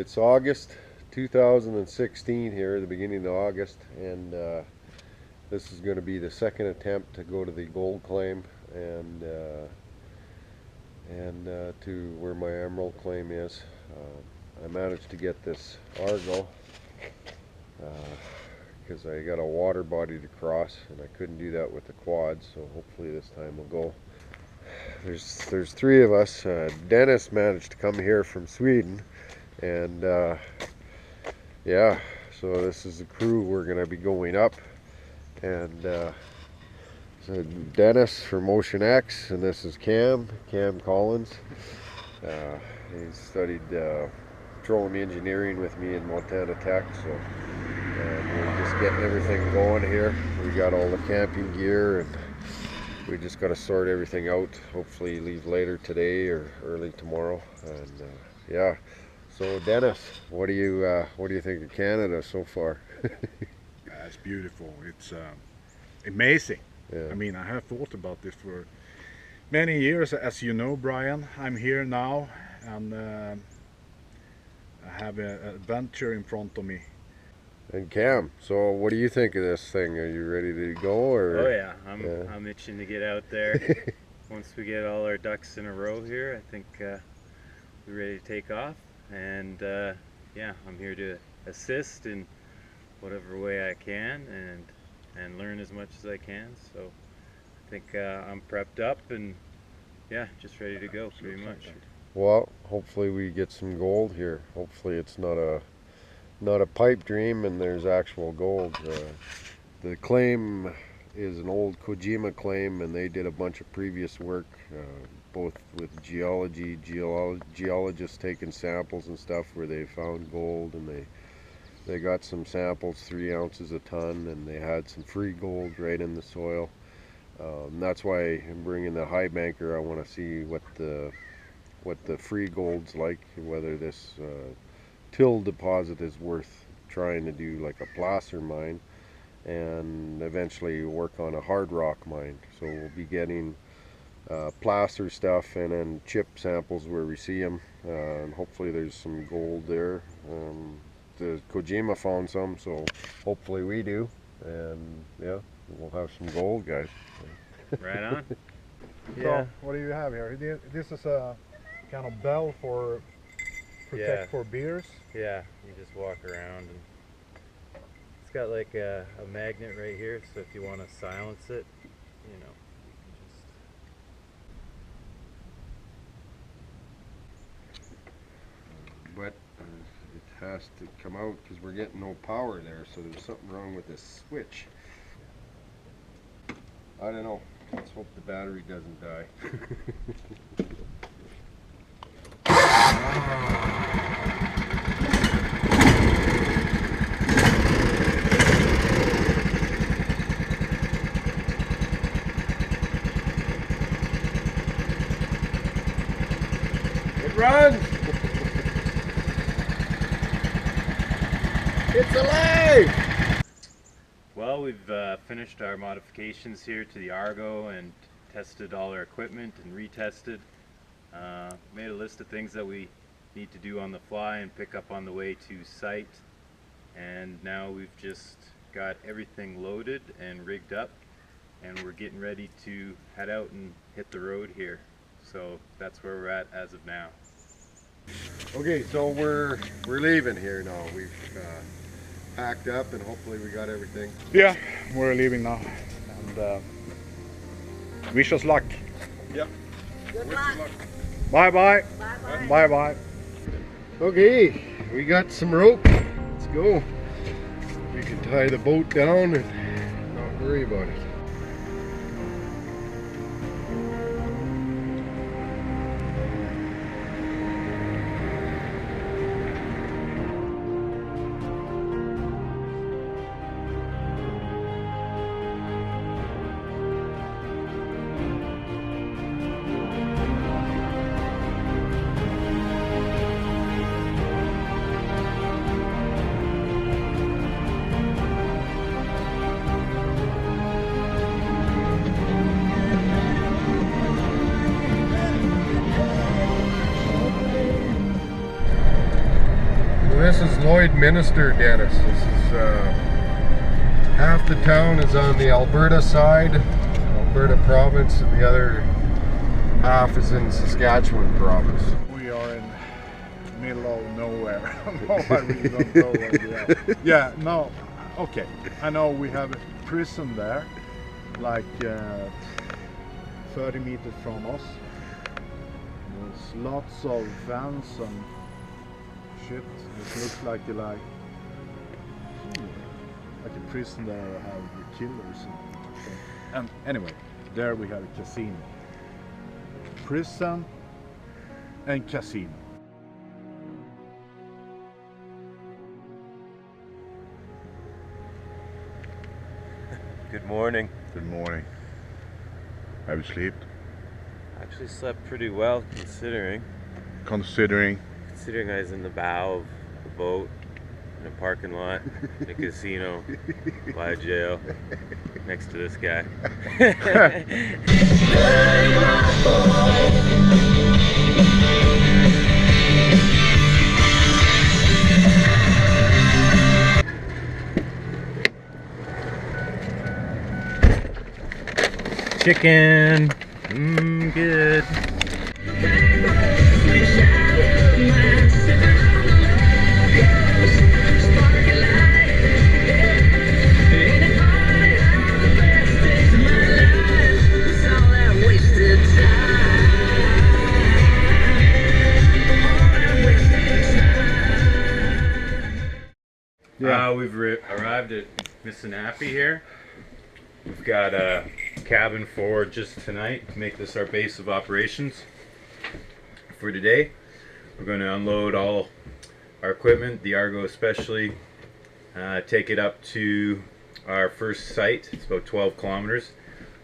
It's August 2016 here, the beginning of August, and this is going to be the second attempt to go to the gold claim and to where my emerald claim is. I managed to get this Argo because I got a water body to cross, and I couldn't do that with the quads, so hopefully this time we'll go. There's three of us. Dennis managed to come here from Sweden, and yeah, so this is the crew we're going to be going up. And so Dennis from Ocean X, and this is Cam Collins. He studied petroleum engineering with me in Montana Tech, so we're just getting everything going here. We got all the camping gear, and we just got to sort everything out. Hopefully leave later today or early tomorrow. And yeah, so Dennis, what do you think of Canada so far? It's beautiful. It's amazing. Yeah. I mean, I have thought about this for many years. As you know, Brian, I'm here now, and I have an adventure in front of me. And Cam, so what do you think of this thing? Are you ready to go? Or? Oh yeah, I'm itching to get out there. Once we get all our ducks in a row here, I think we're ready to take off. And yeah, I'm here to assist in whatever way I can and learn as much as I can. So I think I'm prepped up and yeah, just ready to go pretty much. Well, hopefully we get some gold here. Hopefully it's not a pipe dream and there's actual gold. The claim is an old Kojima claim, and they did a bunch of previous work, both with geologists taking samples and stuff where they found gold, and they got some samples 3 ounces a ton, and they had some free gold right in the soil. That's why I'm bringing the high banker. I want to see what the free gold's like, whether this till deposit is worth trying to do like a placer mine and eventually work on a hard rock mine. So we'll be getting placer stuff and then chip samples where we see them, and hopefully there's some gold there. The Kojima found some, so hopefully we do, and yeah, we'll have some gold, guys. Right on. So Yeah. what do you have here? This is a kind of bell for protect for beers. Yeah, you just walk around, and it's got like a magnet right here, so if you want to silence it, you know, But it has to come out because we're getting no power there, so there's something wrong with this switch. I don't know. Let's hope the battery doesn't die. It runs! It's alive! Well, we've finished our modifications here to the Argo and tested all our equipment and retested. Made a list of things that we need to do on the fly and pick up on the way to site. And now we've just got everything loaded and rigged up, and we're getting ready to head out and hit the road here. So that's where we're at as of now. Okay, so we're leaving here now. We've packed up, and hopefully we got everything. Yeah, we're leaving now, and wish us luck. Yeah. Good luck. Bye bye. Bye-bye. Bye bye. Okay, we got some rope. Let's go. We can tie the boat down and not worry about it. Lloydminster, Dennis. This is half the town is on the Alberta side, Alberta province, and the other half is in Saskatchewan province. We are in middle of nowhere. No, I really don't know where we are. Yeah, no, okay. I know we have a prison there, like 30 meters from us. There's lots of vans and shit. It looks like a prison there have killers and anyway, there we have a casino. Prison and casino. Good morning. Good morning. Have you slept? Actually slept pretty well considering Considering I was in the bow of the boat, in a parking lot, in a casino, by a jail, next to this guy. Chicken. Good. We've arrived at Missinappi here. We've got a cabin for just tonight to make this our base of operations for today. We're going to unload all our equipment, the Argo especially, take it up to our first site. It's about 12 kilometers.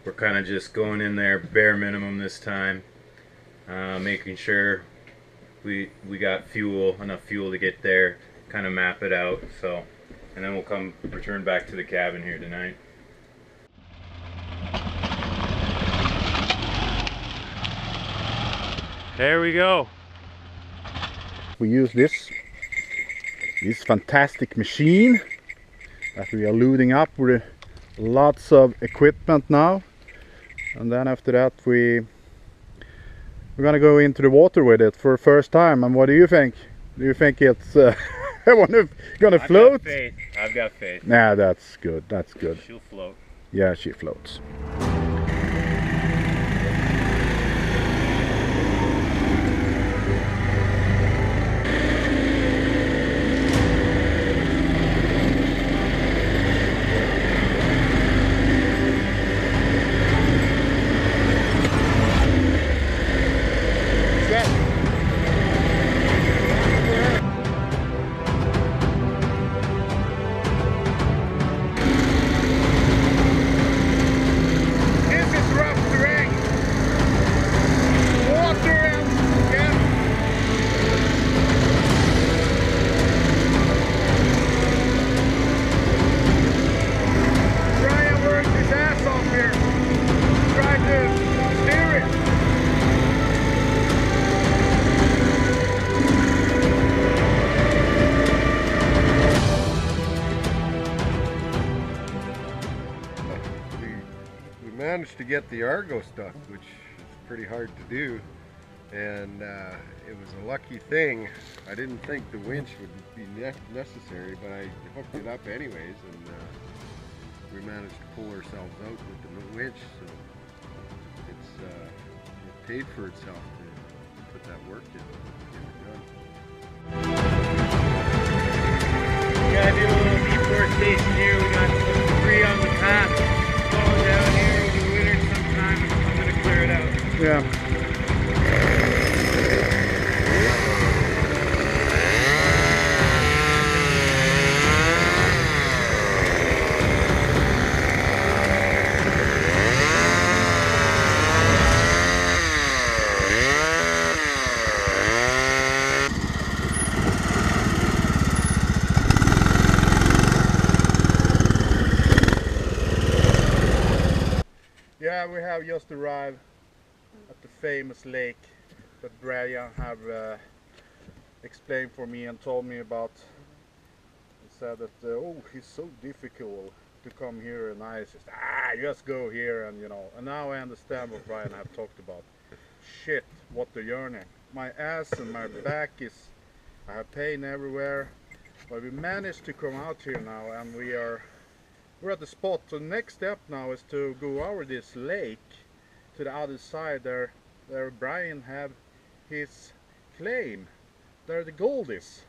We're kind of just going in there bare minimum this time, making sure we got enough fuel to get there, kind of map it out. So, and then we'll return back to the cabin here tonight. There we go. we use this fantastic machine that we are loading up with lots of equipment now, and then after that we're gonna go into the water with it for the first time. And what do you think? Do you think it's gonna float? I've got faith. Nah, that's good. That's good. She'll float. Yeah, she floats. Managed to get the Argo stuck, which is pretty hard to do, and it was a lucky thing. I didn't think the winch would be necessary, but I hooked it up anyways, and we managed to pull ourselves out with the winch, so it paid for itself to put that work in to get it done. We gotta do a little deforestation here. We got some debris on the path falling down here. I'm gonna clear it out. Yeah. Yeah, we have just arrived at the famous lake that Brian have explained for me and told me about said that oh, he's so difficult to come here, and I just just go here, and you know. And now I understand what Brian have talked about. Shit, what the journey. My ass and my back I have pain everywhere, but we managed to come out here now, and we're at the spot. So the next step now is to go over this lake to the other side there Brian have his claim, there the gold is.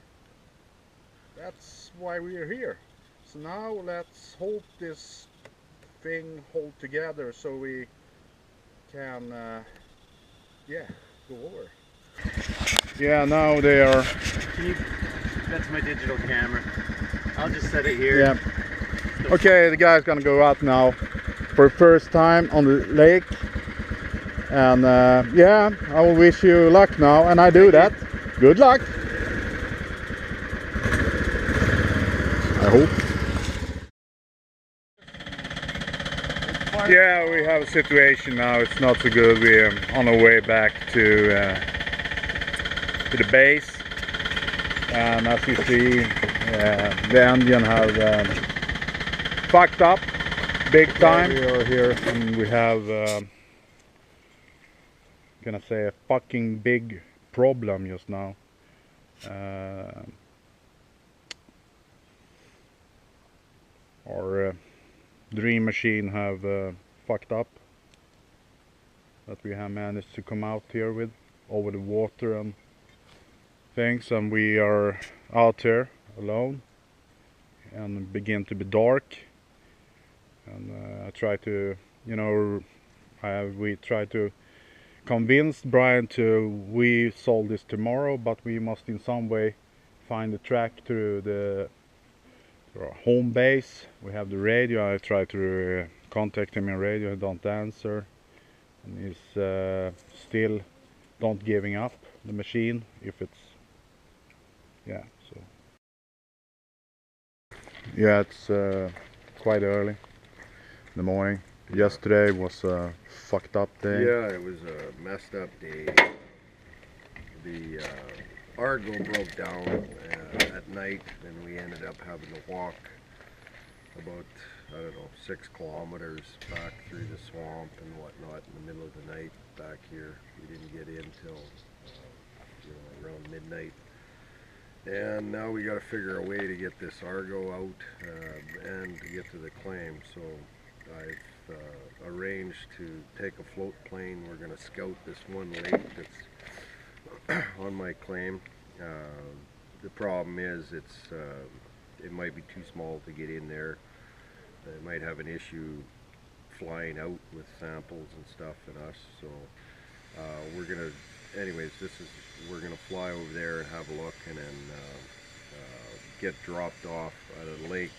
That's why we are here. So now let's hope this thing hold together so we can go over. Yeah, now they are. That's my digital camera. I'll just set it here. Yeah. Okay, the guy's gonna go out now for the first time on the lake. And yeah, I will wish you luck now, and I do that. Good luck. I hope. Yeah, we have a situation now. It's not so good. We're on our way back to the base, and as you see, the engine have fucked up big time. We are here, and we have gonna say a fucking big problem just now. Our dream machine have fucked up, that we have managed to come out here with over the water and things, and we are out here alone, and it begin to be dark, and I try to, you know, we try to convince Brian we solve this tomorrow, but we must in some way find the track to our home base. We have the radio. I try to contact him in radio. He don't answer, and he's still don't giving up the machine if it's so yeah, it's quite early in the morning. Yesterday was a fucked up day. Yeah, it was a messed up day. The Argo broke down at night, and we ended up having to walk about, I don't know, 6 kilometers back through the swamp and whatnot in the middle of the night back here. We didn't get in till around midnight. And now we got to figure a way to get this Argo out and to get to the claim. So I've arranged to take a float plane. We're going to scout this one lake that's on my claim. The problem is it might be too small to get in there. It might have an issue flying out with samples and stuff and us. So we're gonna, anyways, we're gonna fly over there and have a look, and then get dropped off at a lake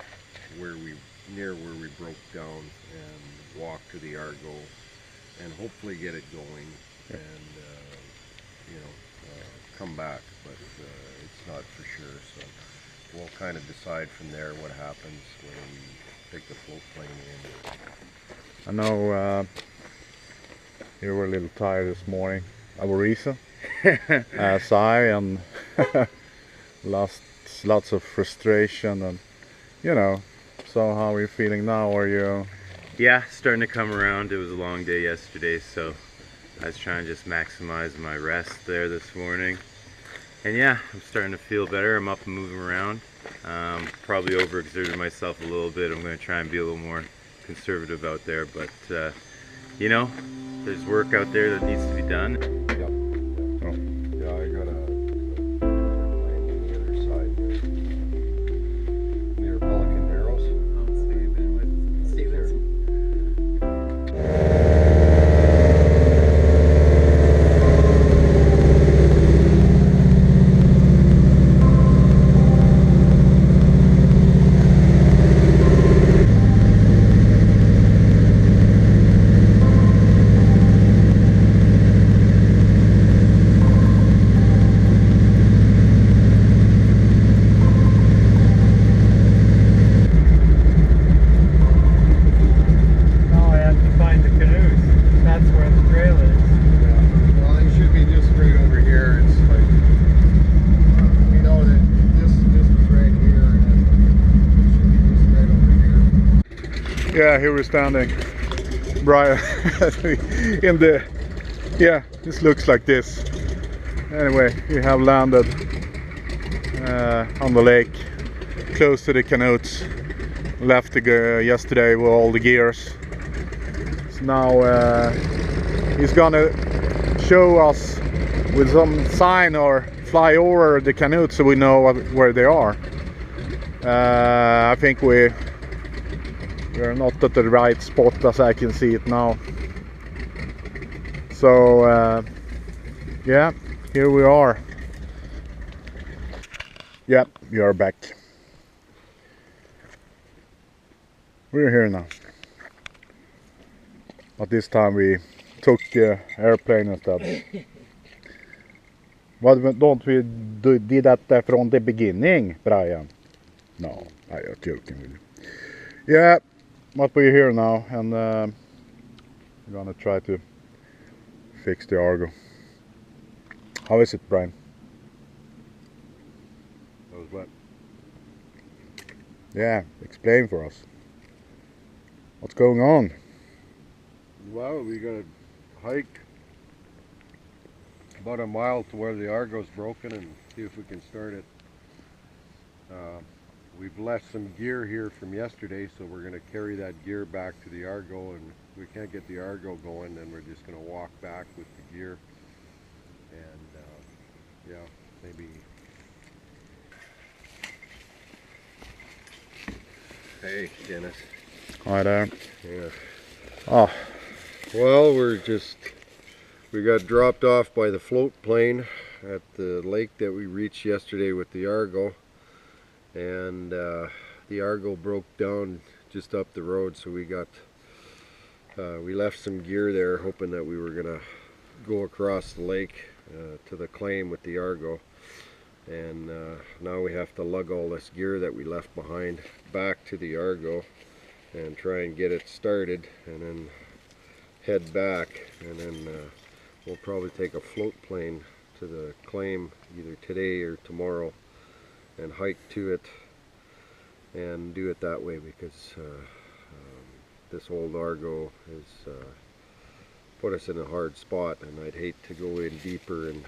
near where we broke down, and walk to the Argo and hopefully get it going, and come back, but it's not for sure. So we'll kind of decide from there what happens when we take the float plane in. I know you were a little tired this morning. Our reason, as I, and lots of frustration, and so how are you feeling now? Are you? Yeah, starting to come around. It was a long day yesterday, so I was trying to just maximize my rest there this morning. And yeah, I'm starting to feel better. I'm up and moving around. Probably overexerted myself a little bit. I'm going to try and be a little more conservative out there, but there's work out there that needs to be done. Yep. Oh. Yeah, I got a plane on the other side there. Near Pelican Barrows. Oh, so you've been with Stevenson. Yeah, here we're standing, Brian, in the, yeah, this looks like this. Anyway, we have landed on the lake, close to the canoes. Left yesterday with all the gears. So now he's gonna show us with some sign or fly over the canoes so we know where they are. I think we're not at the right spot as I can see it now. So yeah, here we are. Yep, we are back. We're here now. But this time we took the airplane instead. Why don't we did that from the beginning, Brian? No, I am joking with you. Yeah, but we're here now, and we're gonna try to fix the Argo. How is it, Brian? That was what? Yeah, explain for us. What's going on? Well, we gotta hike about a mile to where the Argo's broken and see if we can start it. We've left some gear here from yesterday, so we're going to carry that gear back to the Argo, and if we can't get the Argo going, then we're just going to walk back with the gear, and yeah, maybe. Hey, Dennis. Hi there. Yeah. Oh, Well, we got dropped off by the float plane at the lake that we reached yesterday with the Argo, and the Argo broke down just up the road, so we left some gear there hoping that we were gonna go across the lake to the claim with the Argo, and now we have to lug all this gear that we left behind back to the Argo and try and get it started, and then head back, and then we'll probably take a float plane to the claim either today or tomorrow and hike to it and do it that way, because this old Argo has put us in a hard spot, and I'd hate to go in deeper and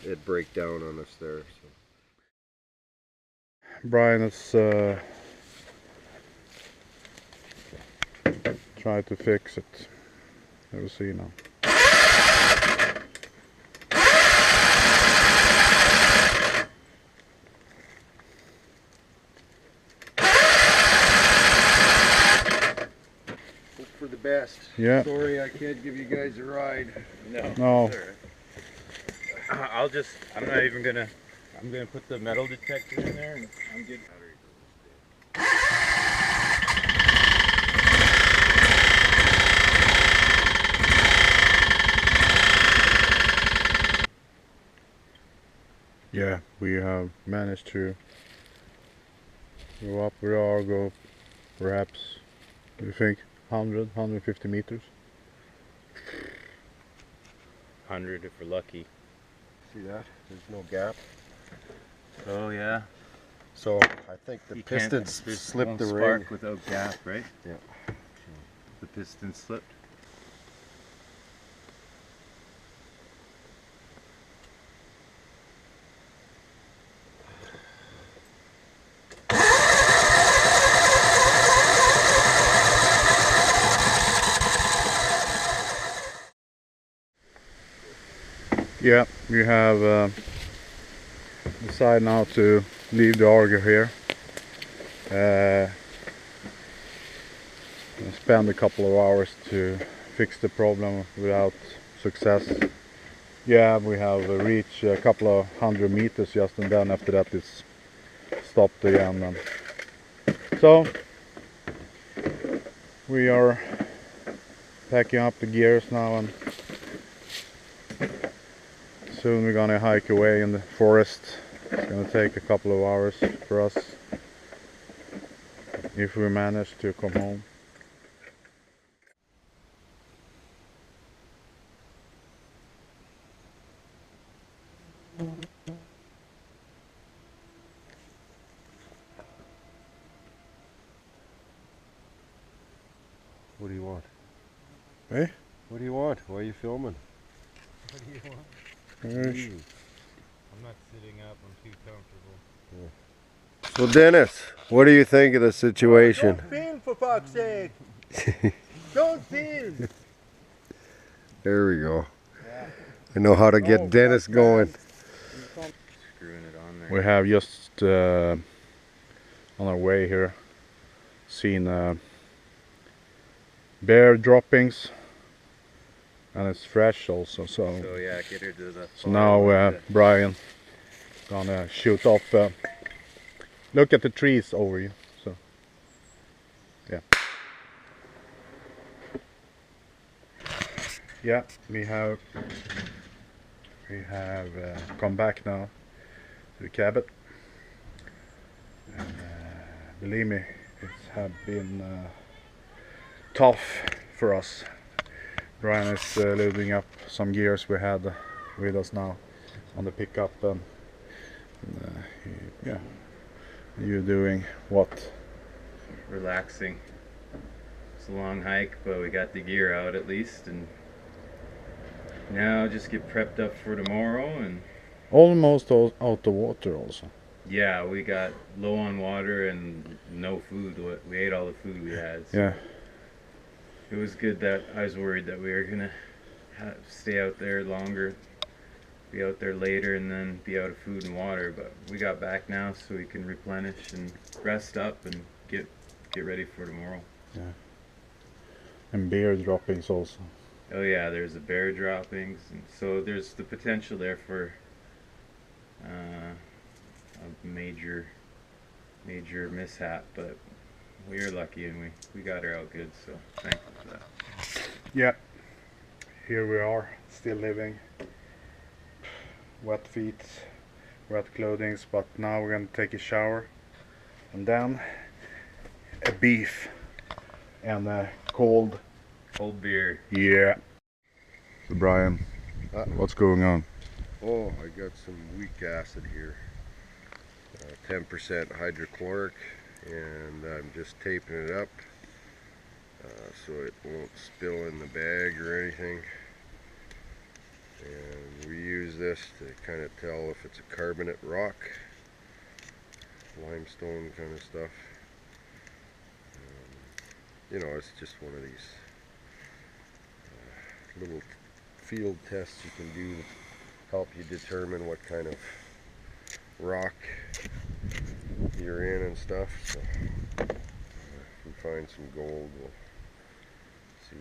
it break down on us there. So. Brian is trying to fix it. We'll see now. Hope for the best. Yeah. Sorry I can't give you guys a ride. No. I'm not even gonna, I'm gonna put the metal detector in there and I'm good. Yeah, we have managed to go up with the Argo, perhaps, do you think, 100, 150 meters? 100 if we're lucky. See that? There's no gap. Oh yeah. So I think the pistons slipped the ring. Spark without gap, right? Yeah. The piston slipped. Yeah, we have decided now to leave the Argo here. And spend a couple of hours to fix the problem without success. Yeah, we have reached a couple of 100 meters just, and then after that it's stopped again. And so we are packing up the gears now, and soon we're gonna hike away in the forest. It's gonna take a couple of hours for us if we manage to come home. What do you want? Eh? What do you want? Why are you filming? What do you want? Ooh. I'm not sitting up. I'm too comfortable. So Dennis, what do you think of the situation? Don't film, for fuck's sake! Don't film! There we go. I know how to get Dennis going. Screwing it on there. We have just on our way here seen bear droppings, and it's fresh also. So So yeah, get her to the. so now Brian gonna shoot off. Look at the trees over you. So yeah, yeah, we have come back now to the cabin. And, believe me, it's have been tough for us. Brian is loading up some gears we had with us now on the pickup, and yeah, you're doing what? Relaxing. It's a long hike, but we got the gear out at least, and now just get prepped up for tomorrow. And Almost out of water also. yeah, we got low on water and no food. We ate all the food we had. So Yeah, it was good. That I was worried that we were gonna stay out there longer, be out there later, and then be out of food and water. But we got back now, so we can replenish and rest up and get ready for tomorrow. and bear droppings also. Oh yeah, there's the bear droppings, and so there's the potential there for a major mishap. But we were lucky, and we got her out good. So thankful for that. Yeah, here we are, still living. Wet feet, wet clothing, but now we're gonna take a shower, and then a beef and a cold. Cold beer. Yeah. So Brian, what's going on? Oh, I got some weak acid here. 10% hydrochloric, and I'm just taping it up so it won't spill in the bag or anything. And we use this to kind of tell if it's a carbonate rock, limestone kind of stuff. You know, it's just one of these little field tests you can do to help you determine what kind of rock you're in and stuff. So if we find some gold, we'll see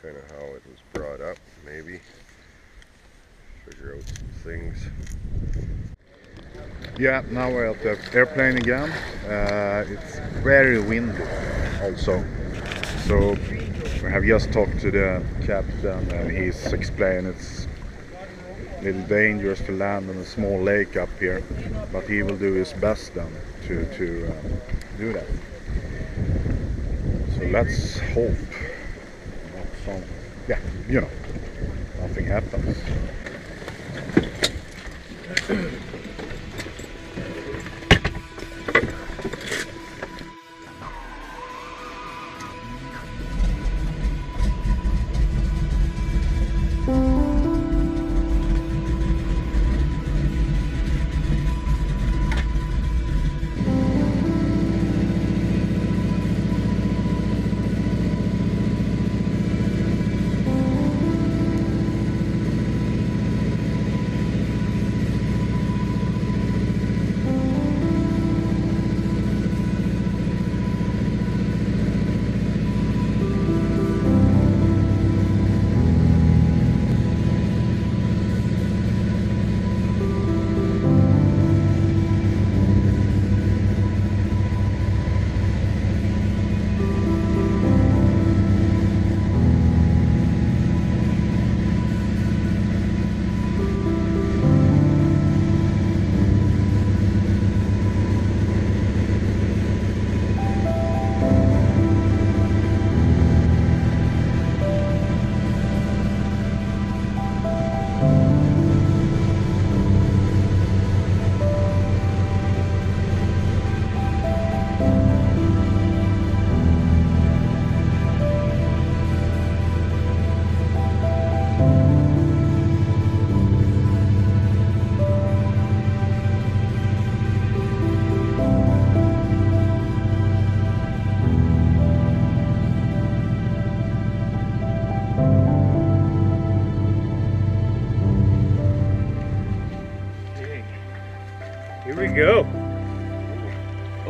kind of how it was brought up, maybe figure out some things. Yeah, now we're at the airplane again. It's very windy also. So we have just talked to the captain, and he's explained it's a little dangerous to land on a small lake up here, but he will do his best then to do that. So let's hope that nothing happens.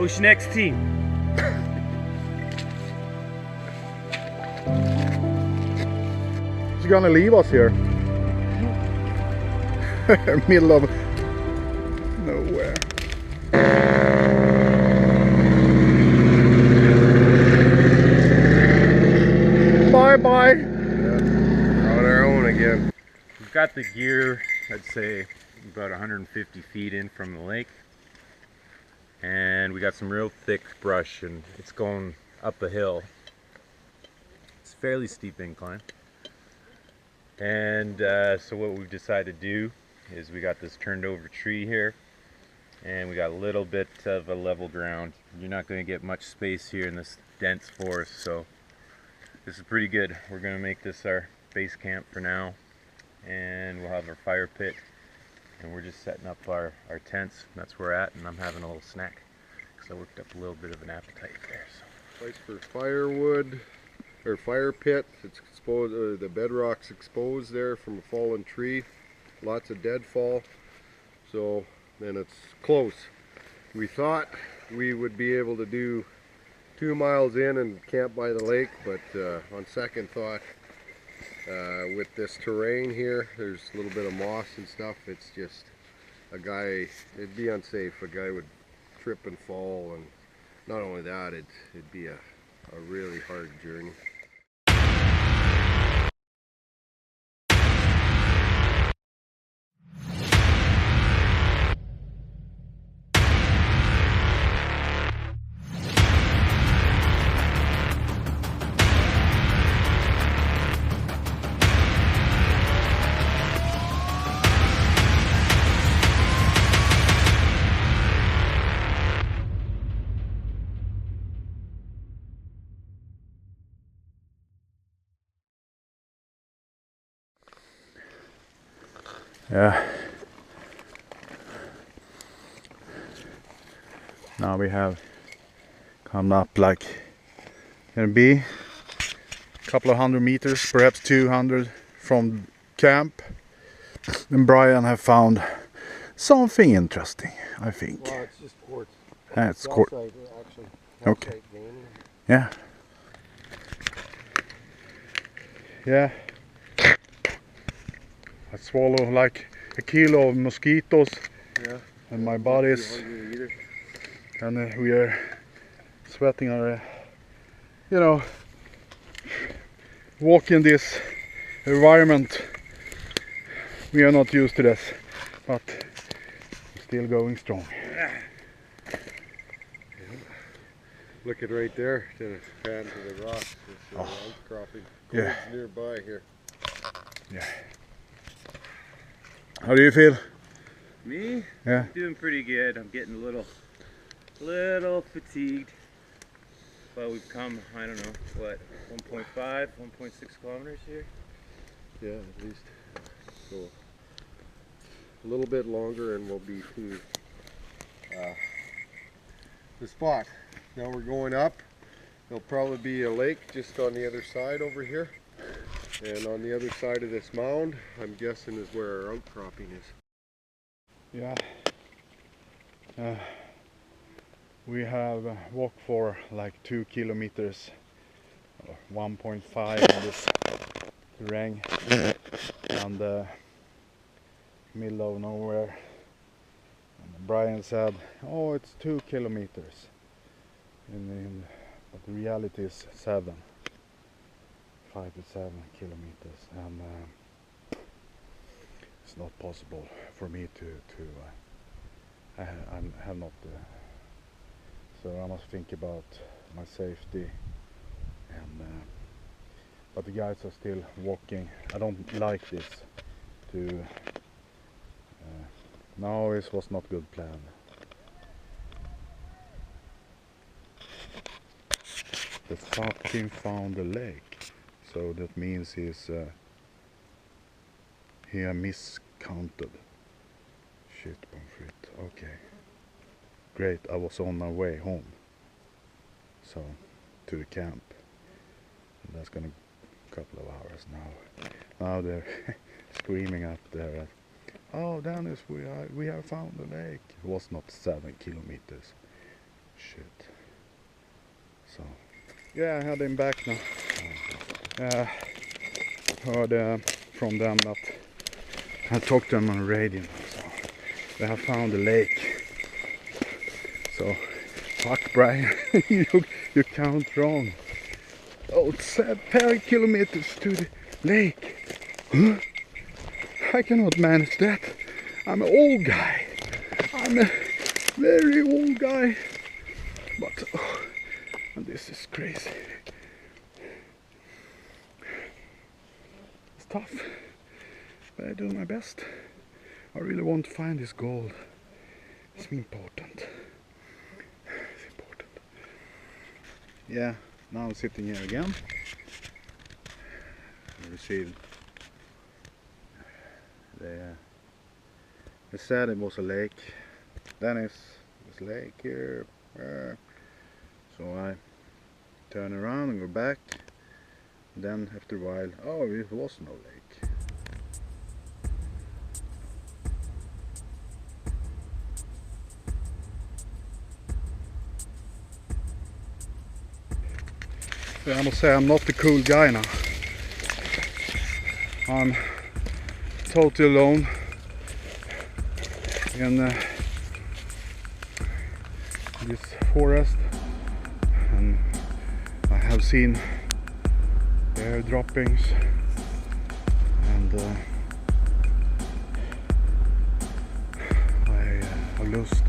Who's next team? He's gonna leave us here. Middle of nowhere. Bye bye. On our own again. We've got the gear, I'd say, about 150 feet in from the lake. And we got some real thick brush and it's going up a hill. It's a fairly steep incline. And so what we've decided to do is we got this turned over tree here and we got a little bit of a level ground. You're not going to get much space here in this dense forest, so this is pretty good. We're going to make this our base camp for now, and we'll have our fire pit, and we're just setting up our tents. That's where we're at, and I'm having a little snack because I worked up a little bit of an appetite there. So. Place for firewood or fire pit. It's exposed, the bedrock's exposed there from a fallen tree. Lots of deadfall, so then it's close. We thought we would be able to do 2 miles in and camp by the lake, but on second thought, with this terrain here, there's a little bit of moss and stuff. It's just it'd be unsafe. A guy would trip and fall, and not only that, it'd be a really hard journey. Yeah. Now we have come up like can be a couple of 100 meters, perhaps 200 from camp. And Brian have found something interesting, I think. Well, it's just quartz. It's quartz. Actually. Okay. Yeah. Yeah. I swallow like a kilo of mosquitoes, Yeah. and my body is, and we are sweating our, walking this environment. We are not used to this, but still going strong. Look at right there, to pan to the rocks. It's outcropping. Yeah. It's nearby here. Yeah. How do you feel? Me? Yeah. I'm doing pretty good. I'm getting a little fatigued. But we've come, I don't know, what, 1.5, 1.6 kilometers here? Yeah, at least. So a little bit longer and we'll be to the spot. Now we're going up. There'll probably be a lake just on the other side over here. And on the other side of this mound, I'm guessing is where our outcropping is. Yeah. We have walked for like 2 kilometers, or 1.5 in this terrain, and middle of nowhere. And Brian said, "Oh, it's 2 kilometers," but the reality is 7, 5 to 7 kilometers, and it's not possible for me to I have not. So I must think about my safety, and but the guys are still walking. I don't like this. No, this was not good plan. The fucking found the lake, so that means he miscounted. Shit, pommes frites. Okay. Great, I was on my way home. So, to the camp. And that's gonna couple of hours now. Now they're screaming up there. Oh, Dennis, we have found the lake. It was not 7 kilometers. Shit. So, yeah, I had him back now. Heard from them that I talked to them on the radio. So they have found a lake. So, fuck Brian, you count wrong. Oh, it's 10 kilometers to the lake. Huh? I cannot manage that. I'm an old guy. I'm a very old guy. But and this is crazy. It's tough, but I do my best. I really want to find this gold. It's important. It's important. Yeah, now I'm sitting here again. I received. They said it was a lake. Dennis, this lake here. So I turn around and go back. Then after a while, oh, it was no lake. Yeah, I must say I'm not the cool guy now. I'm totally alone in this forest, and I have seen air droppings, and I lost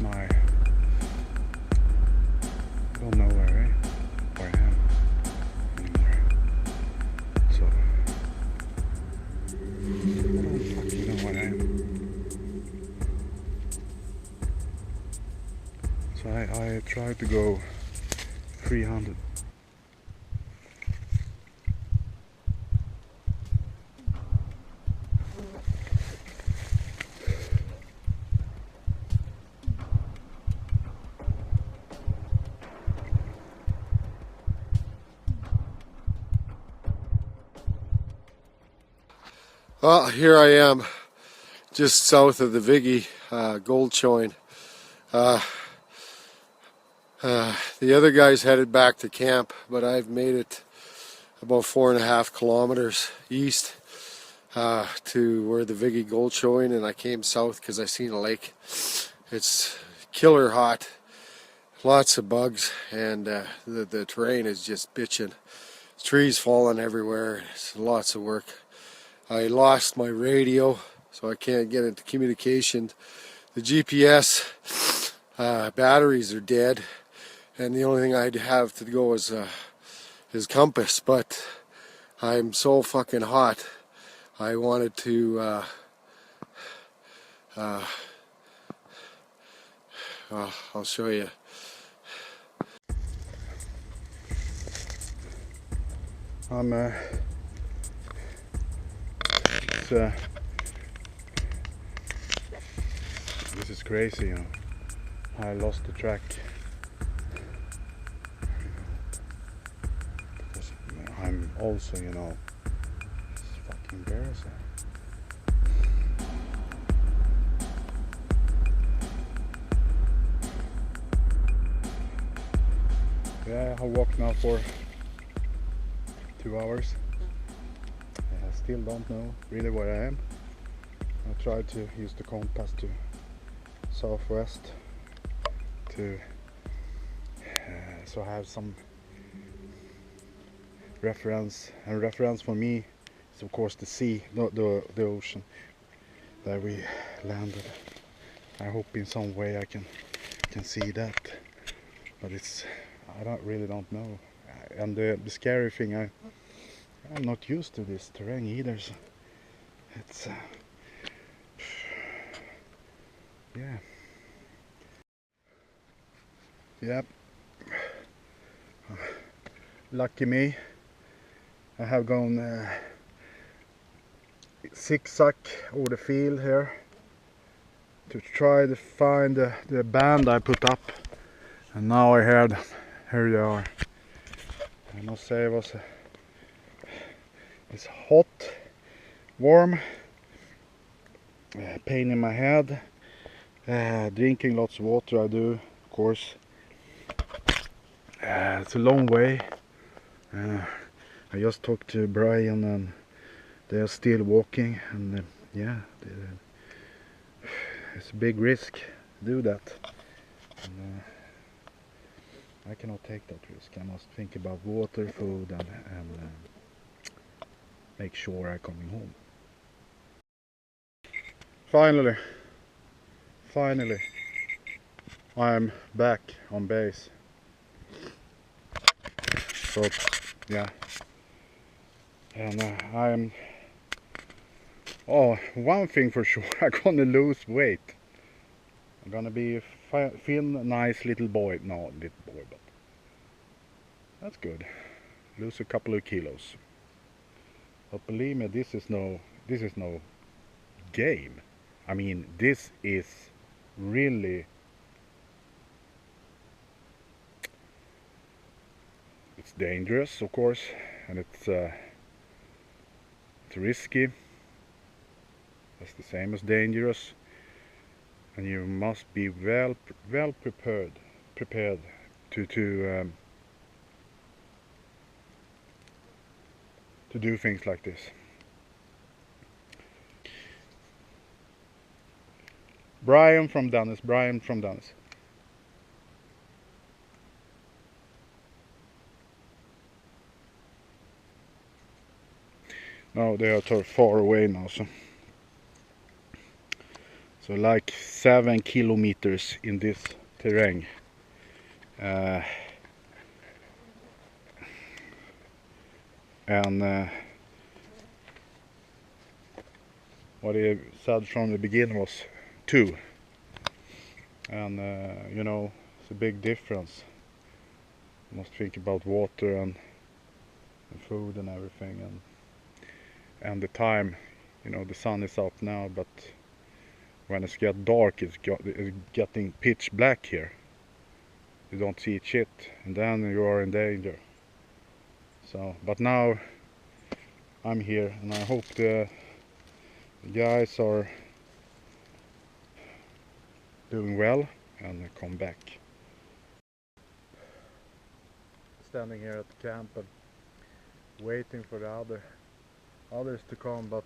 my, I don't know where I am anymore. So I don't fucking know where I am. So I tried to go 300. Well, here I am, just south of the Viggy gold showing. The other guys headed back to camp, but I've made it about 4.5 kilometers east to where the Viggy gold showing, and I came south because I seen a lake. It's killer hot, lots of bugs, and the terrain is just bitching. Trees falling everywhere. It's lots of work. I lost my radio, so I can't get into communication. The GPS batteries are dead, and the only thing I'd have to go is compass. But I'm so fucking hot. I wanted to I'll show you. This is crazy, you know. I lost the track. Because I'm also, you know, it's fucking embarrassing. Yeah, I walked now for 2 hours. I still don't know really where I am. I tried to use the compass to southwest to so I have some reference, and reference for me is of course the sea, the ocean that we landed. I hope in some way I can see that, but I really don't know. And the scary thing, I'm not used to this terrain either, so it's yeah. Yep. Lucky me, I have gone zigzag over the field here to try to find the band I put up, and now I heard here they are. I must say it's hot, warm, pain in my head, drinking lots of water I do, of course. It's a long way. I just talked to Brian and they're still walking, and yeah, it's a big risk to do that. And, I cannot take that risk. I must think about water, food, and make sure I'm coming home. Finally, I'm back on base. So yeah, and one thing for sure, I'm gonna lose weight. I'm gonna be a thin, nice little boy. No, little boy, but that's good. Lose a couple of kilos. But believe me, this is no game. I mean, this is really, it's dangerous, of course, and it's risky. It's the same as dangerous, and you must be well prepared to do things like this. Brian from Dennis. No, they are too far away now, so like 7 kilometers in this terrain. And what he said from the beginning was 2, and you know, it's a big difference. You must think about water and food and everything, and the time. You know, the sun is up now, but when it's get dark, it's getting pitch black here. You don't see shit, and then you are in danger. So, but now I'm here, and I hope the guys are doing well and come back. Standing here at the camp and waiting for the others to come, but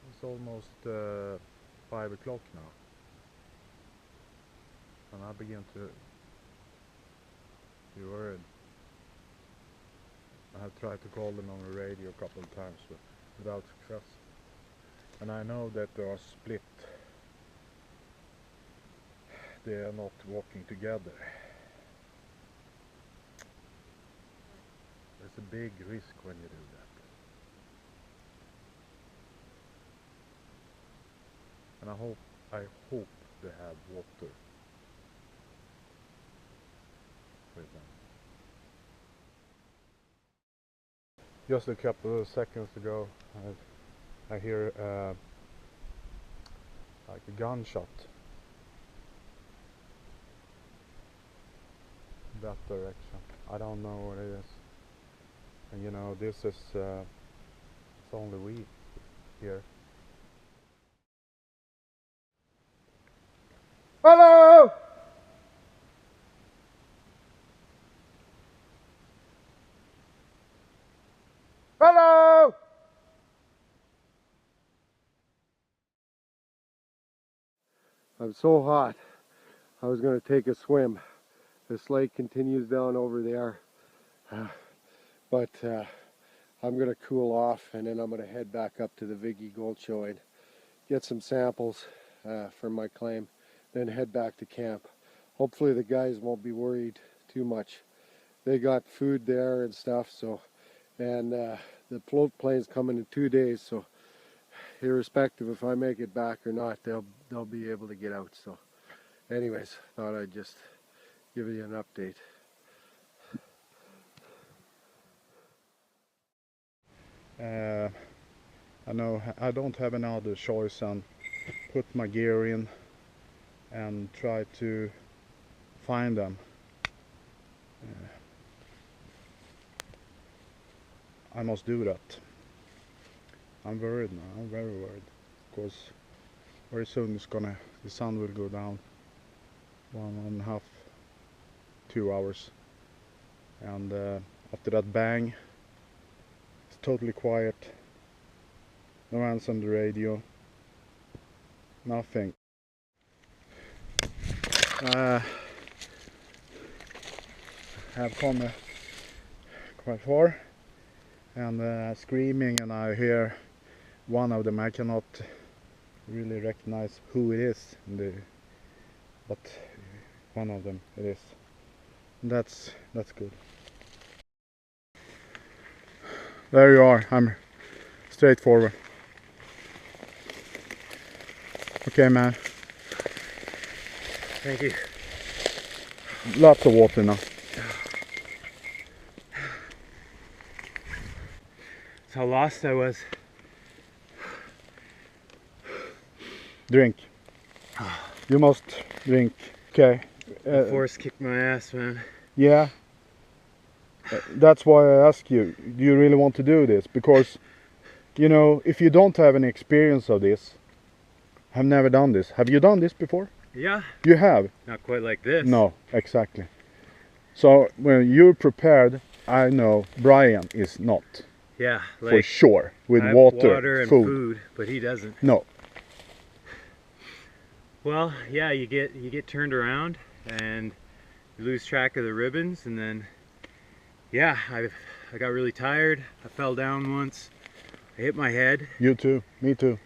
it's almost 5 o'clock now, and I begin to be worried. I have tried to call them on the radio a couple of times, but without success. And I know that they are split. They are not walking together. There's a big risk when you do that. And I hope they have water with them. Just a couple of seconds ago, I hear like a gunshot in that direction. I don't know what it is. And you know, this is it's only we here. Hello! Hello! I'm so hot. I was going to take a swim. This lake continues down over there. But I'm going to cool off, and then I'm going to head back up to the Viggy Gold Show and get some samples for my claim, then head back to camp. Hopefully the guys won't be worried too much. They got food there and stuff, so, and the float plane's coming in 2 days, so irrespective if I make it back or not, they'll be able to get out. So anyways, thought I'd just give you an update. I know I don't have any other choice than put my gear in and try to find them. I must do that. I'm worried now. I'm very worried, because very soon the sun will go down. 1.5, 2 hours. And after that bang, it's totally quiet. No answer on the radio. Nothing. Have come quite far, and screaming, and I hear one of them. I cannot really recognize who it is, but one of them it is. That's good. There you are. I'm straightforward. Okay, man. Thank you. Lots of water now. That's how lost I was. Drink. You must drink. Okay. Force kicked my ass, man. Yeah. That's why I ask you, do you really want to do this? Because, you know, if you don't have any experience of this, have never done this. Have you done this before? Yeah. You have? Not quite like this. No, exactly. So when you're prepared, I know Brian is not. Yeah, like for sure. With I have water, and food. food, but he doesn't. No. Well, yeah, you get turned around and you lose track of the ribbons, and then yeah, I got really tired. I fell down once. I hit my head. You too. Me too.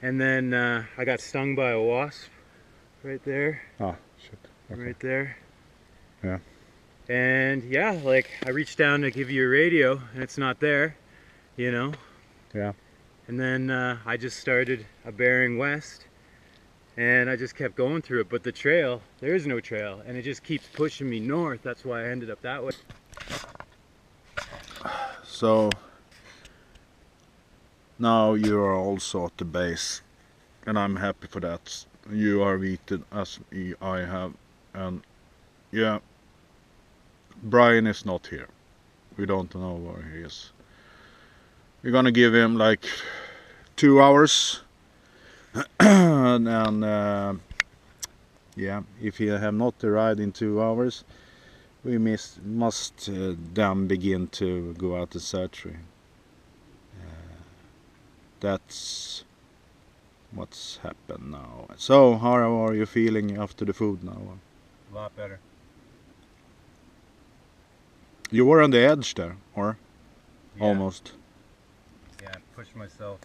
And then I got stung by a wasp right there. Ah, shit. Okay. Right there. Yeah. And yeah, like I reached down to give you a radio and it's not there, you know. Yeah. And then I just started a bearing west and I just kept going through it, but the trail, there is no trail, and it just keeps pushing me north. That's why I ended up that way. So now you are also at the base, and I'm happy for that. You are weakened as I have, and yeah, Brian is not here. We don't know where he is. We're gonna give him like 2 hours, and yeah, if he have not arrived in 2 hours, we must then begin to go out to searching. That's what's happened now. So, how are you feeling after the food now? A lot better. You were on the edge there, or Yeah. almost? Yeah, I pushed myself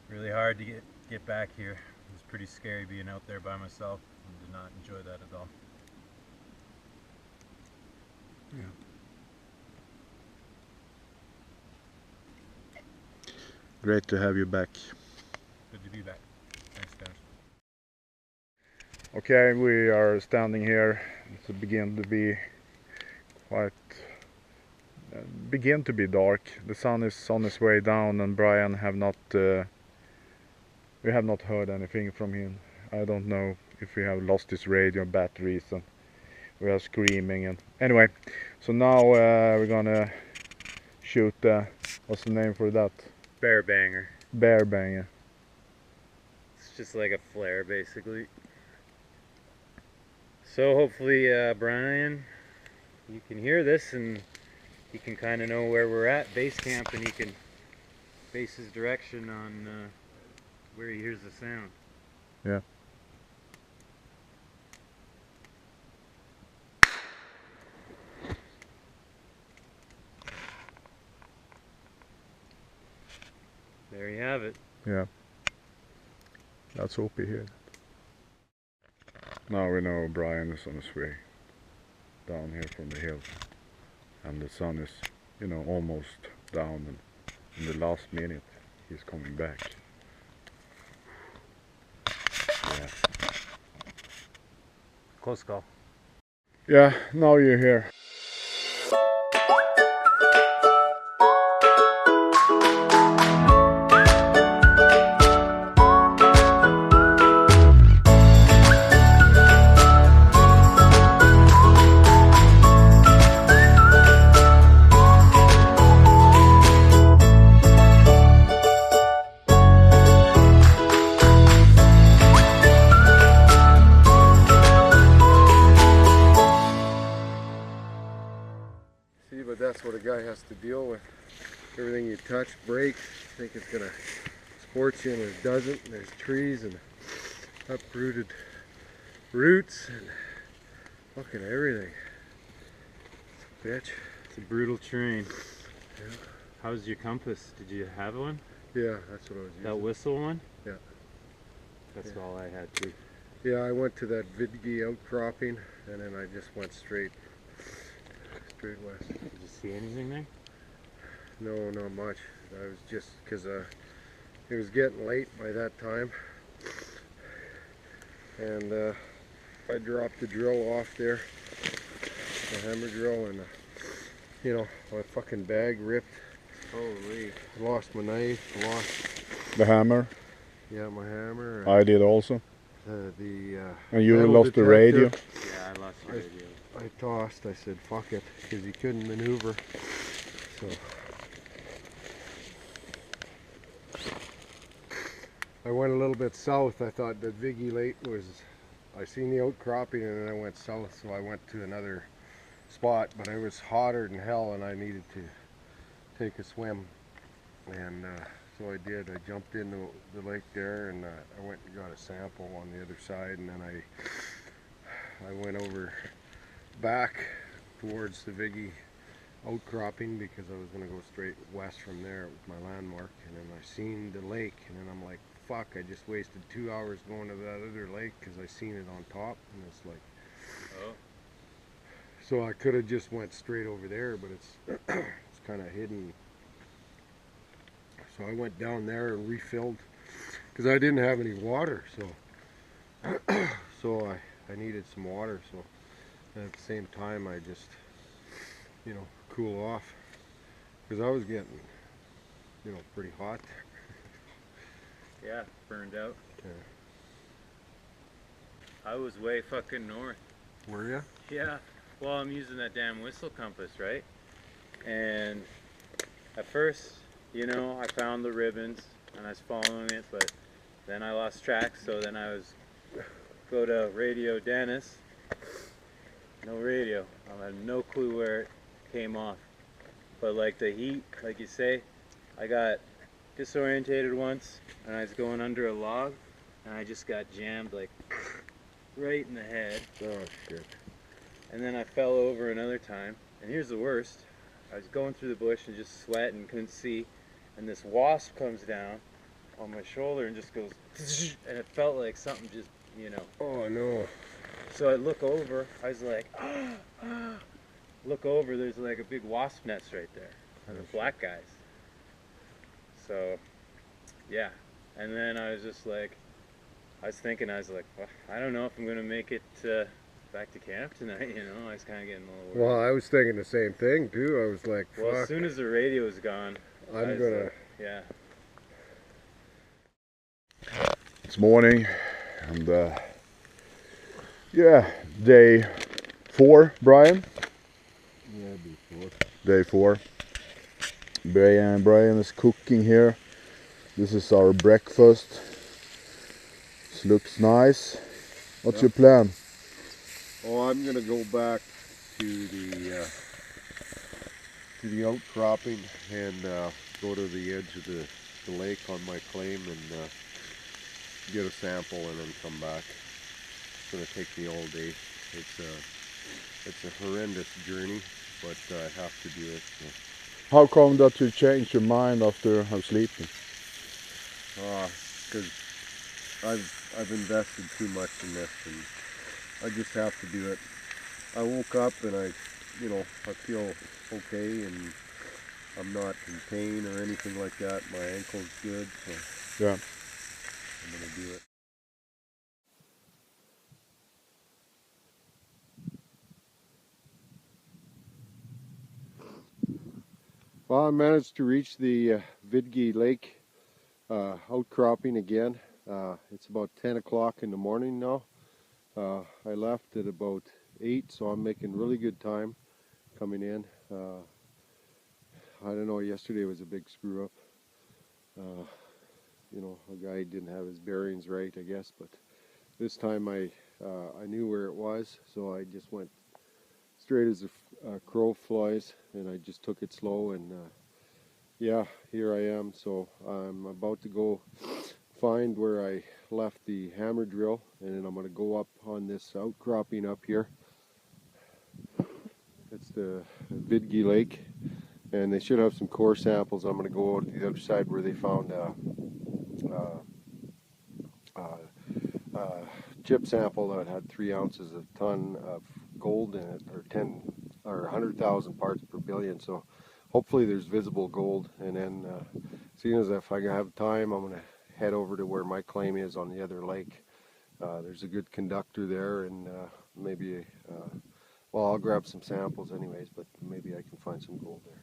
really hard to get back here. It was pretty scary being out there by myself, and did not enjoy that at all. Great to have you back. Good to be back. Thanks, guys. Okay, we are standing here. It's begin to be dark. The sun is on its way down, and Brian have not. We have not heard anything from him. I don't know if we have lost his radio batteries, and we are screaming. And anyway, so now we're gonna shoot. What's the name for that? Bear banger. Bear banger. It's just like a flare, basically. So hopefully, Brian, you can hear this, and he can kind of know where we're at, base camp, and he can base his direction on where he hears the sound. Yeah. There you have it. Yeah. Let's hope he hears it. Now we know Brian is on his way down here from the hills, and the sun is, you know, almost down, and in the last minute he's coming back. Yeah. Close call. Yeah, now you're here. that's what a guy has to deal with. Everything you touch breaks. You think it's gonna support you, and it doesn't. And there's trees and uprooted roots and fucking everything. Bitch. It's a brutal terrain. Yeah. How's your compass? Did you have one? Yeah, that's what I was using. That whistle one? Yeah. That's Yeah. all I had too. Yeah, I went to that Vidgi outcropping, and then I just went straight west. Did you see anything there? No, not much. I was just, because it was getting late by that time, and I dropped the drill off there, the hammer drill, and you know, my fucking bag ripped. Holy. I lost my knife, lost, The hammer. yeah, my hammer. I did also. The And you metal lost the detector. radio. Yeah, I lost your radio. I tossed. I said, fuck it, because he couldn't maneuver. So I went a little bit south. I thought that Viggy Lake was, I seen the outcropping, and then I went south, so I went to another spot, but it was hotter than hell, and I needed to take a swim, and so I did. I jumped into the lake there, and I went and got a sample on the other side, and then I went over back towards the Viggy outcropping, because I was going to go straight west from there. It was my landmark, and then I seen the lake, and then I'm like, fuck, I just wasted 2 hours going to that other lake because I seen it on top, and it's like, Oh. so I could have just went straight over there, but it's it's kind of hidden. So I went down there and refilled, because I didn't have any water, so so I needed some water. So at the same time, I just, you know, cool off, because I was getting, you know, pretty hot. Yeah, burned out. Yeah. I was way fucking north. Were you? Yeah. Well, I'm using that damn whistle compass, right? And at first, you know, I found the ribbons and I was following it, but then I lost track, so then I was go to Radio Dennis. No radio. I had no clue where it came off. But like the heat, like you say, I got disorientated once, and I was going under a log, and I just got jammed like right in the head. Oh shit. And then I fell over another time. And here's the worst. I was going through the bush and just sweating and couldn't see, and this wasp comes down on my shoulder and just goes, and it felt like something just, you know. Oh no. So I look over, I was like, look over, there's like a big wasp nest right there, and the black guys. So, yeah. And then I was just like, I was like, well, I don't know if I'm going to make it back to camp tonight, you know. I was kind of getting a little worried. Well, I was thinking the same thing too. I was like, fuck. Well, as soon as the radio was gone, I'm gonna. yeah. It's morning, and yeah, day 4, Brian. Yeah, before. Day 4. Brian is cooking here. This is our breakfast. This looks nice. What's your plan? Oh, I'm gonna go back to the outcropping and go to the edge of the lake on my claim and get a sample and then come back. It's gonna take me all day. It's a horrendous journey, but I have to do it. So. How come that you changed your mind after sleeping? Because I've invested too much in this, and I just have to do it. I woke up and I feel okay, and I'm not in pain or anything like that. My ankle's good, so Yeah. I'm gonna do it. Well, I managed to reach the Vidgi Lake outcropping again. It's about 10 o'clock in the morning now. I left at about 8, so I'm making really good time coming in. I don't know, yesterday was a big screw up. You know, a guy didn't have his bearings right, I guess, but this time I knew where it was, so I just went straight as a crow flies, and I just took it slow, and yeah, here I am. So I'm about to go find where I left the hammer drill, and then I'm going to go up on this outcropping up here. It's the Vidgi Lake, and they should have some core samples. I'm going to go out to the other side where they found chip sample that had 3 ounces a ton of gold in it, or 10 or 100,000 parts per billion. So hopefully there's visible gold. And then seeing as if I have time, I'm going to head over to where my claim is on the other lake. There's a good conductor there, and maybe well, I'll grab some samples anyways, but maybe I can find some gold there.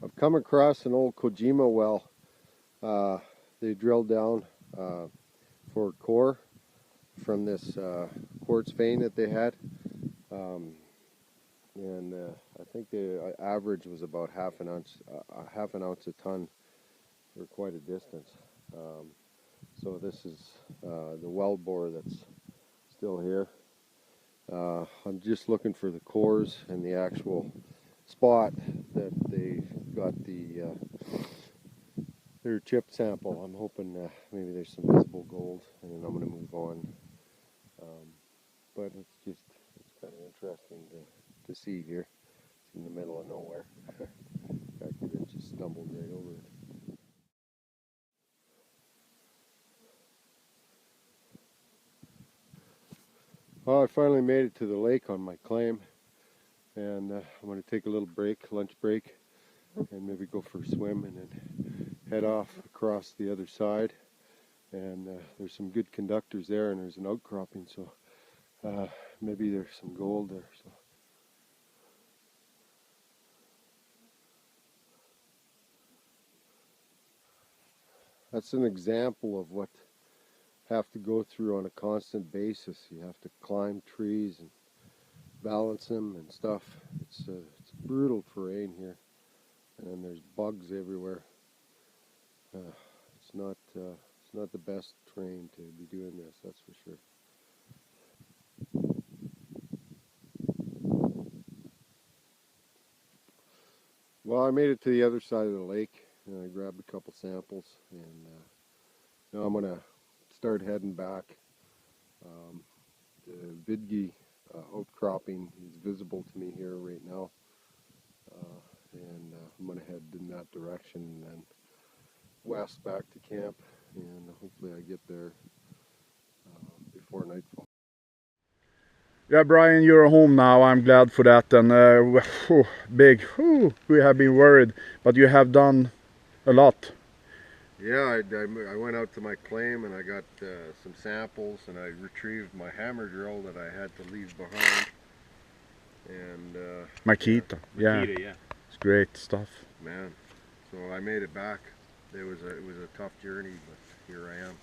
I've come across an old Kojima well. They drilled down for core from this quartz vein that they had, and I think the average was about half an ounce a ton for quite a distance. So this is the well bore that's still here. I'm just looking for the cores and the actual spot that they got their chip sample. I'm hoping maybe there's some visible gold, and then I'm going to move on. But it's kind of interesting to see here. It's in the middle of nowhere. I could have just stumbled right over it. Well, I finally made it to the lake on my claim, and I'm going to take a little break, lunch break, and maybe go for a swim, and then head off across the other side. And there's some good conductors there, and there's an outcropping, so maybe there's some gold there. So. That's an example of what have to go through on a constant basis. You have to climb trees and balance them and stuff. It's brutal terrain here, and then there's bugs everywhere. It's not the best terrain to be doing this, that's for sure. Well, I made it to the other side of the lake, and I grabbed a couple samples, and now I'm going to start heading back. The Vidgi outcropping is visible to me here right now, and I'm going to head in that direction and then west back to camp, and hopefully I get there before nightfall. Yeah, Brian, you're home now. I'm glad for that. And we have been worried, but you have done a lot. Yeah, I went out to my claim and I got some samples, and I retrieved my hammer drill that I had to leave behind. And Makita, yeah. It's great stuff. Man, so I made it back. It was a tough journey, but here I am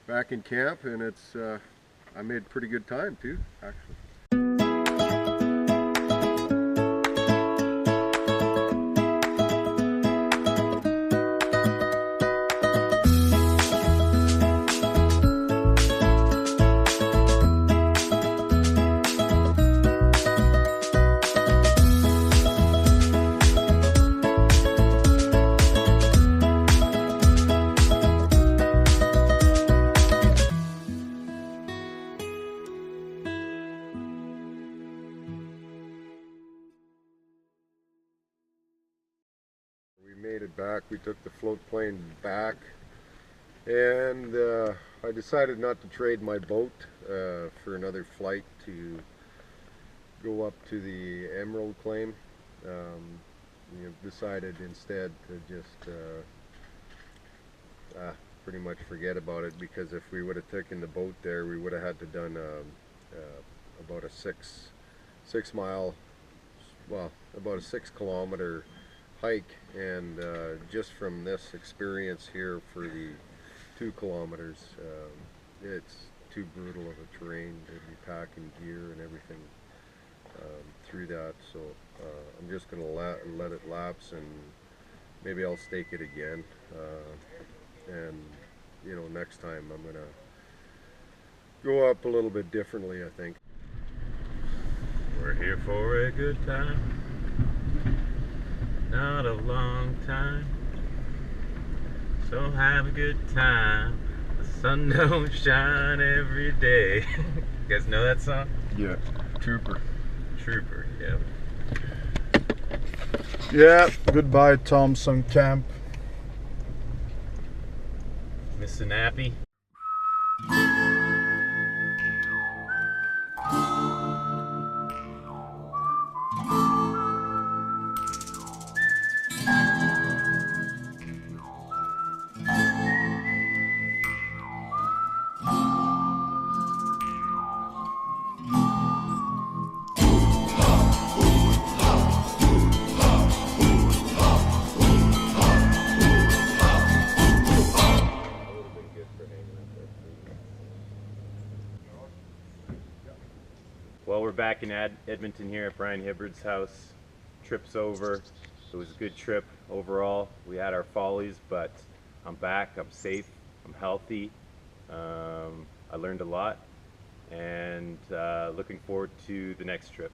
back in camp, and it's I made pretty good time too, actually. We made it back. We took the float plane back, and I decided not to trade my boat for another flight to go up to the Emerald claim. Decided instead to just pretty much forget about it, because if we would have taken the boat there, we would have had to done about a 6 mile, well, about a 6 kilometer hike, and just from this experience here for the 2 kilometers, it's too brutal of a terrain to be packing gear and everything through that. So I'm just going to let it lapse and maybe I'll stake it again, and you know, next time I'm gonna go up a little bit differently, I think. We're here for a good time, not a long time. So have a good time. The sun don't shine every day. You guys know that song? Yeah, Trooper. Trooper, yeah. Yeah, goodbye Thompson Camp. Mr. Nappy. Well, we're back in Edmonton here at Brian Hibbard's house. Trip's over. It was a good trip overall. We had our follies, but I'm back. I'm safe. I'm healthy. I learned a lot, and looking forward to the next trip.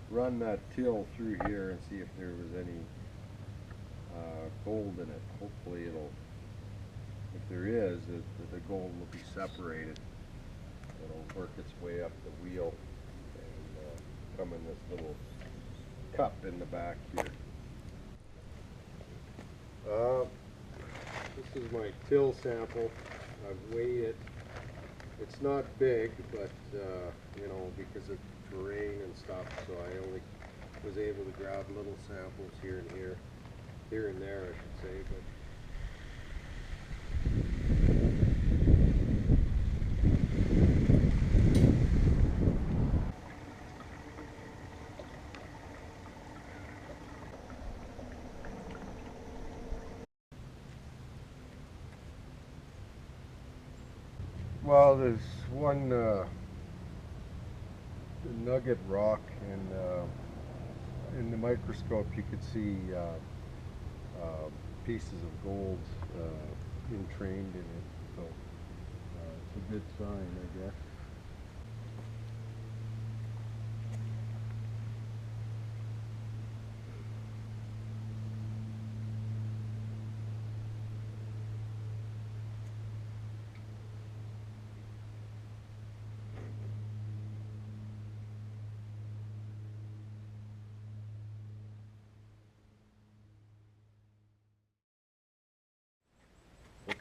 Run that till through here and see if there was any gold in it. Hopefully it'll, if there is, the gold will be separated. It'll work its way up the wheel and come in this little cup in the back here. This is my till sample. I've weighed it. It's not big, but you know, because of terrain and stuff, so I only was able to grab little samples here and there, I should say. But well, there's one nugget rock, and in the microscope you could see pieces of gold entrained in it, so it's a good sign, I guess.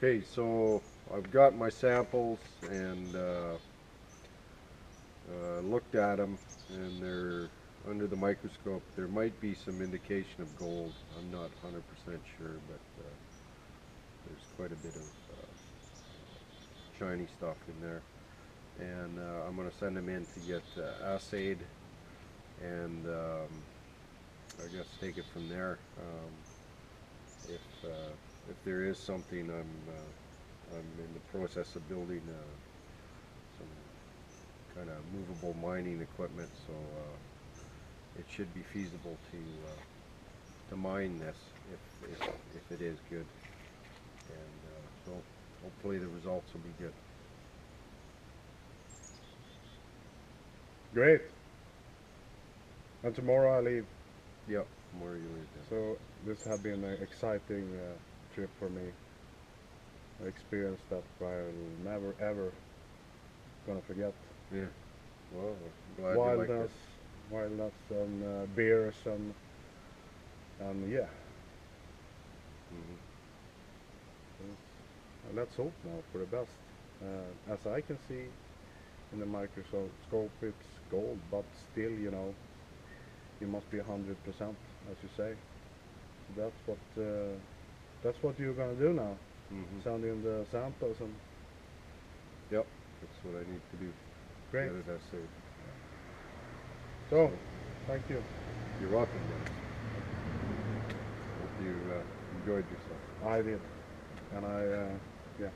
Okay, so I've got my samples and looked at them, and they're under the microscope. There might be some indication of gold. I'm not 100% sure, but there's quite a bit of shiny stuff in there. And I'm going to send them in to get assayed, and I guess take it from there. If there is something, I'm in the process of building some kind of movable mining equipment, so it should be feasible to mine this if it is good, and so hopefully the results will be good. Great. And tomorrow I leave. Yep, where you leave then. So this has been an exciting trip for me. An experience that I'll never ever gonna forget. Yeah. Well, I'm glad you liked it. Wildness and beers and yeah. And let's hope now for the best. As I can see in the microscope, it's gold, but still, you know, you must be 100%, as you say. So that's what you're gonna do now. Send in the samples and. Yep, that's what I need to do. Great. Get it assayed. So, thank you. You're welcome, Dennis. Hope you enjoyed yourself. I did, and yeah.